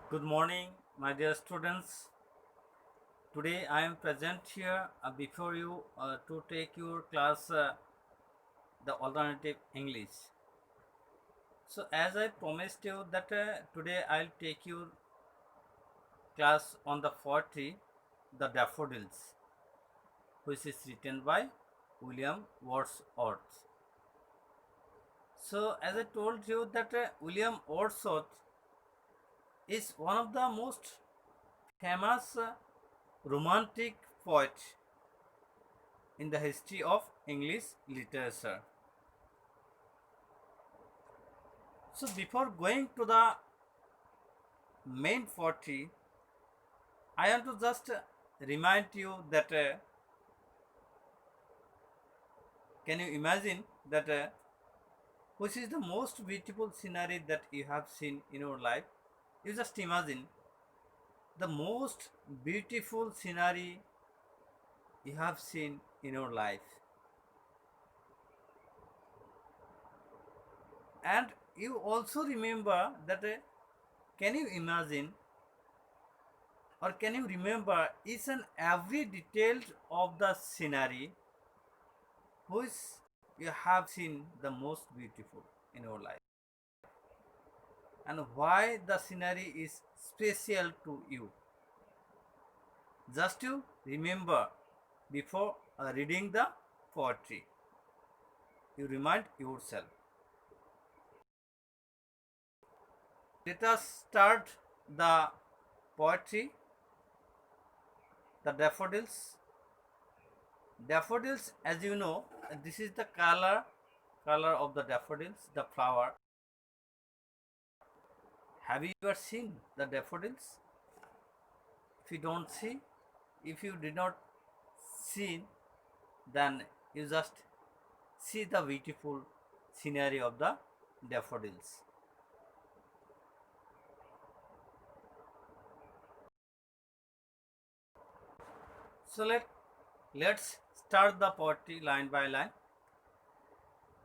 Good morning, my dear students. Today I am present here before you to take your class, the alternative English. So, as I promised you that today I'll take your class on the poetry, The Daffodils, which is written by William Wordsworth. So, as I told you that William Wordsworth is one of the most famous romantic poet in the history of English literature. So before going to the main poetry, I want to just remind you that can you imagine that which is the most beautiful scenery that you have seen in your life? You just imagine the most beautiful scenery you have seen in your life, and you also remember that can you imagine or can you remember each and every detail of the scenery which you have seen the most beautiful in your life, and why the scenery is special to you? Just to remember before reading the poetry, you remind yourself. Let us start the poetry. The daffodils. Daffodils, as you know, this is the color of the daffodils, the flower. Have you ever seen the daffodils? If you don't see, if you did not see, then you just see the beautiful scenery of the daffodils. So let's start the poetry line by line.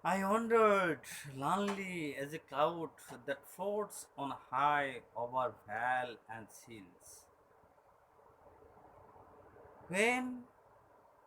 I wandered lonely as a cloud that floats on high over vale and hills. When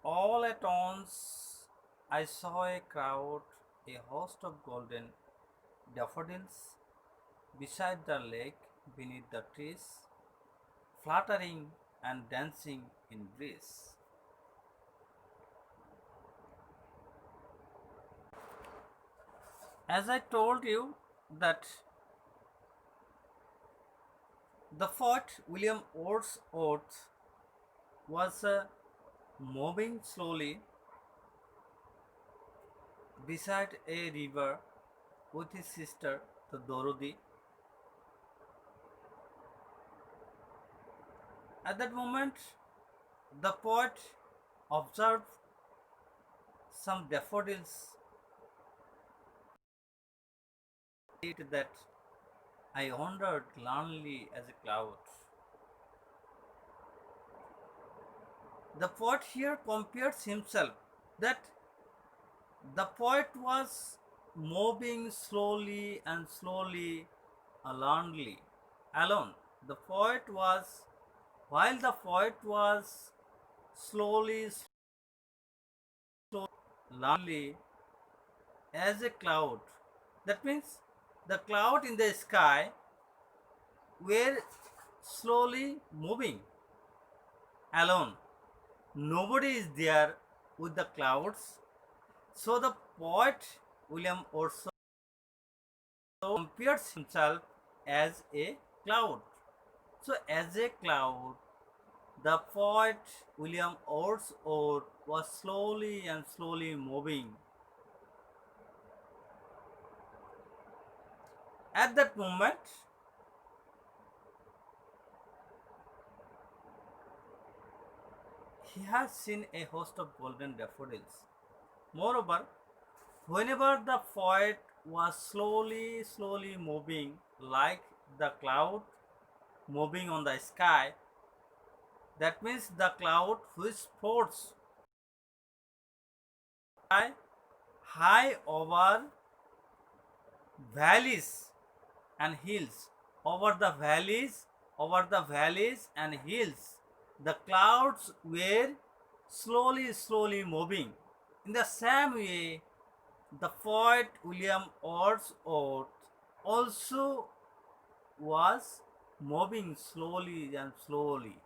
all at once I saw a crowd, a host of golden daffodils beside the lake, beneath the trees, fluttering and dancing in breeze. As I told you that the poet William Wordsworth was moving slowly beside a river with his sister, the Dorothy. At that moment, the poet observed some daffodils that I wandered lonely as a cloud. The poet here compares himself that the poet was moving slowly and slowly alone. The poet was, while the poet was slowly, lonely as a cloud. That means the cloud in the sky were slowly moving alone. Nobody is there with the clouds. So the poet William also compares himself as a cloud. So as a cloud, the poet William Wordsworth was slowly and slowly moving. At that moment, he has seen a host of golden daffodils. Moreover, whenever the poet was slowly moving like the cloud moving on the sky, that means the cloud which floats high over valleys and hills, over the valleys over the valleys and hills. The clouds were slowly moving. In the same way, the poet William Wordsworth also was moving slowly and slowly.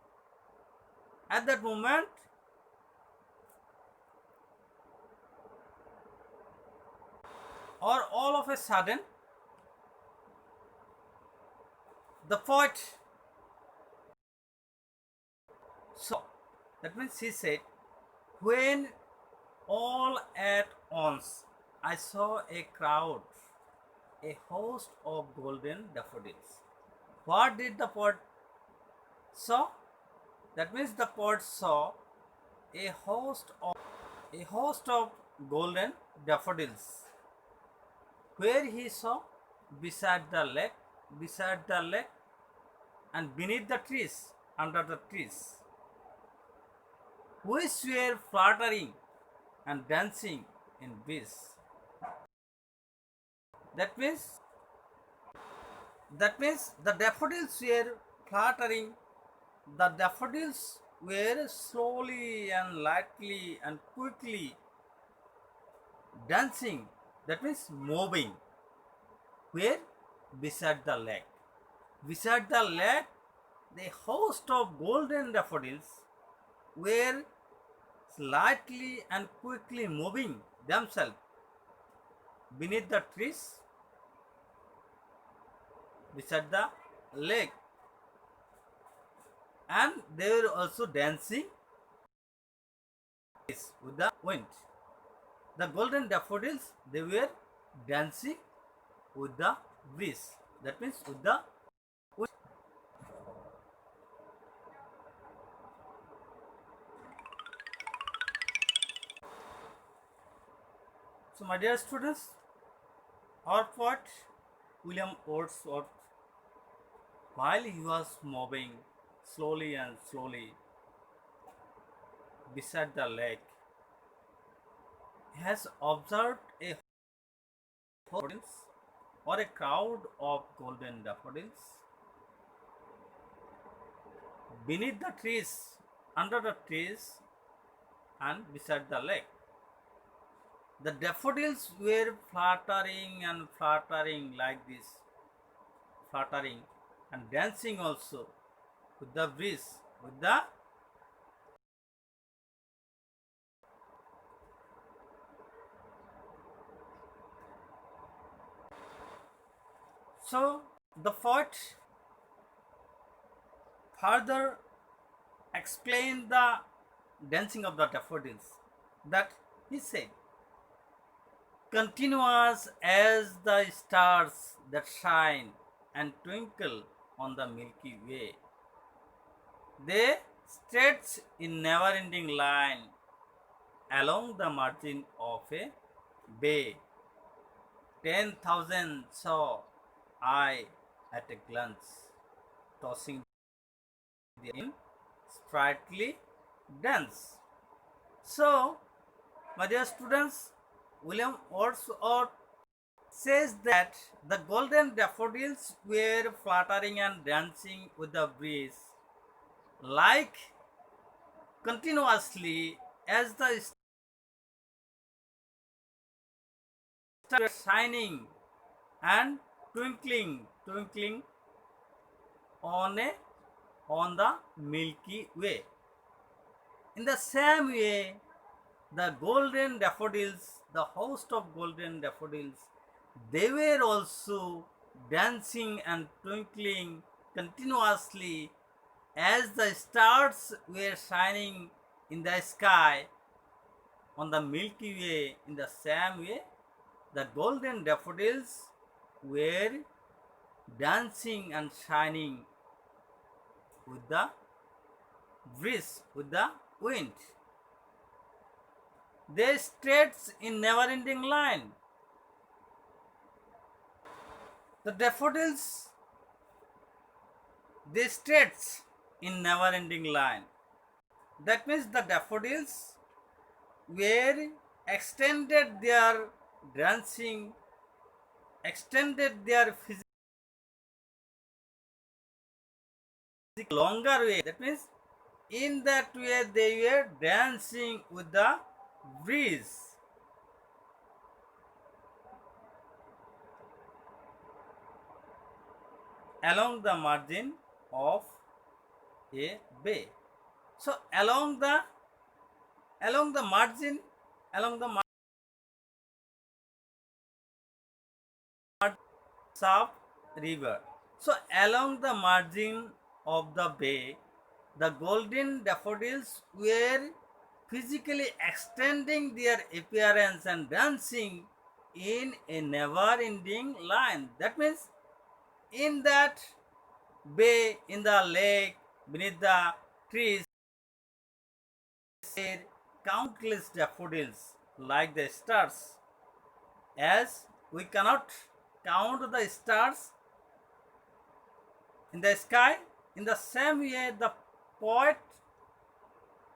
At that moment, or all of a sudden, the poet saw. That means he said, when all at once I saw a crowd, a host of golden daffodils. What did the poet saw? That means the poet saw a host of golden daffodils. Where he saw? Beside the lake, and beneath the trees, under the trees, which were fluttering and dancing in breeze. That means the daffodils were fluttering. The daffodils were slowly and lightly and quickly dancing. That means moving. Where? Beside the lake. Beside the lake, the host of golden daffodils were slightly and quickly moving themselves beneath the trees beside the lake, and they were also dancing with the wind. The golden daffodils, they were dancing with the breeze. That means with the wind. So my dear students, our poet William Wordsworth, while he was moving slowly and slowly beside the lake, he has observed a daffodils or a crowd of golden daffodils beneath the trees, under the trees, and beside the lake. The daffodils were fluttering and fluttering like this, fluttering and dancing also with the breeze, with the so the poet further explained the dancing of the daffodils, that he said, continuous as the stars that shine and twinkle on the Milky Way. They stretch in never-ending line along the margin of a bay. 10,000 saw I at a glance, tossing in sprightly dance. So, my dear students, William Wordsworth says that the golden daffodils were fluttering and dancing with the breeze, like continuously as the stars were shining and twinkling on the Milky Way. In the same way, the golden daffodils, the host of golden daffodils, they were also dancing and twinkling continuously as the stars were shining in the sky on the Milky Way. In the same way, the golden daffodils were dancing and shining with the breeze, with the wind. They stretch in never-ending line. The daffodils, they stretch in never-ending line. That means the daffodils were extended their dancing, extended their physical longer way. That means in that way they were dancing with the breeze along the margin of a bay. So along the margin along the Saf river. So along the margin of the bay, the golden daffodils were physically extending their appearance and dancing in a never-ending line. That means in that bay, in the lake, beneath the trees, there countless daffodils like the stars. As we cannot count the stars in the sky, in the same way the poet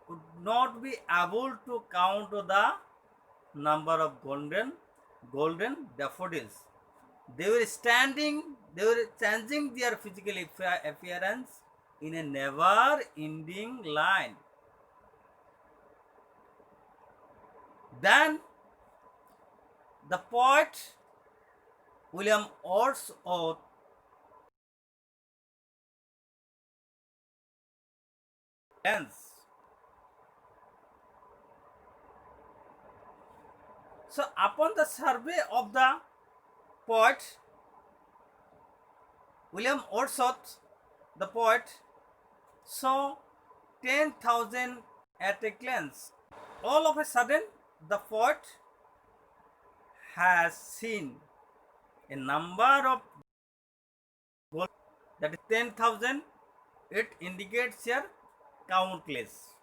would not be able to count the number of golden daffodils. They were standing, they were changing their physical appearance in a never ending line. Then the poet William Wordsworth ends. So upon the survey of the poet William Wordsworth, the poet saw 10,000 at a glance. All of a sudden, the poet has seen a number of gold, that is 10,000. It indicates here countless.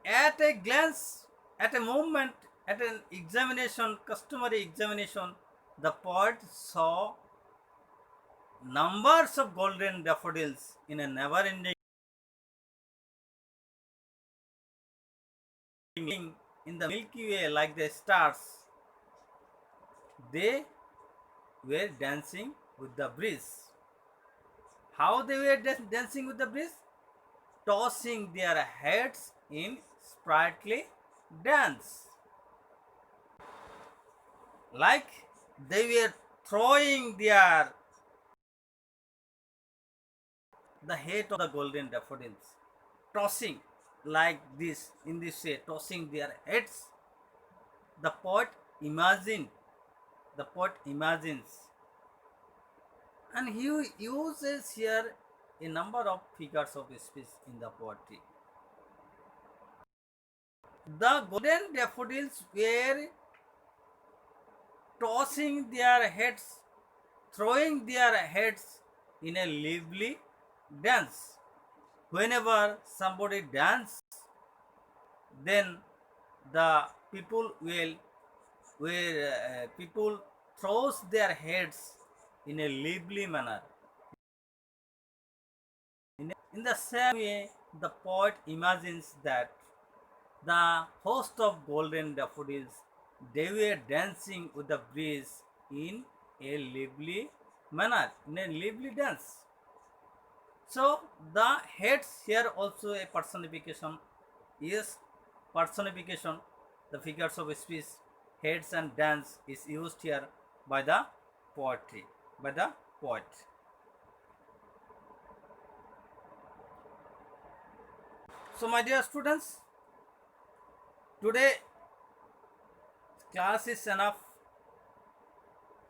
At a glance, at a moment, at an examination, customary examination, the poet saw numbers of golden daffodils in a never ending in the Milky Way like the stars. They were dancing with the breeze. How they were dancing with the breeze? Tossing their heads in sprightly dance. Like they were throwing the head of the golden daffodils, tossing like this, in this way, tossing their heads. The poet imagines, and he uses here a number of figures of speech in the poetry. The golden daffodils were tossing their heads, throwing their heads in a lively dance. Whenever somebody dances, then the people people throws their heads in a lively manner. In the same way, the poet imagines that the host of golden daffodils, they were dancing with the breeze in a lively manner, in a lively dance. So the heads here also a personification is personification. The figures of speech, heads and dance is used here by the poetry, by the poet. So my dear students, today class is enough.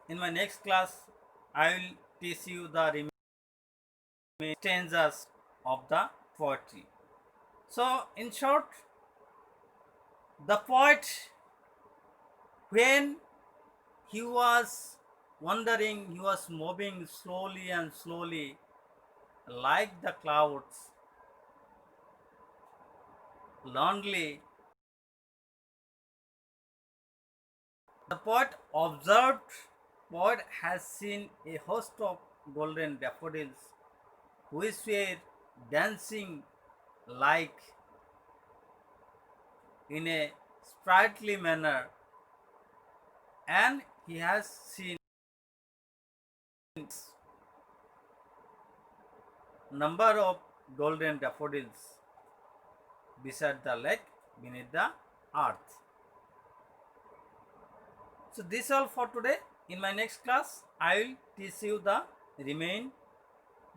In my next class, I will teach you the remaining stanzas of the poetry. So in short, the poet, when he was wandering, he was moving slowly and slowly like the clouds, lonely. The poet has seen a host of golden daffodils which were dancing like in a sprightly manner, and he has seen number of golden daffodils beside the lake beneath the earth. So this all for today. In my next class, I will teach you the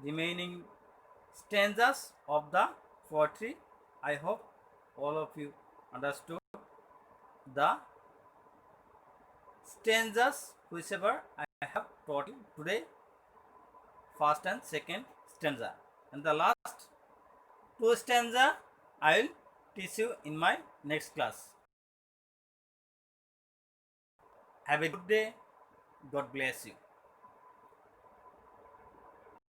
remaining stanzas of the poetry. I hope all of you understood the stanzas whichever I have taught you today, first and second stanza, and the last two stanza I will teach you in my next class. Have a good day. God bless you.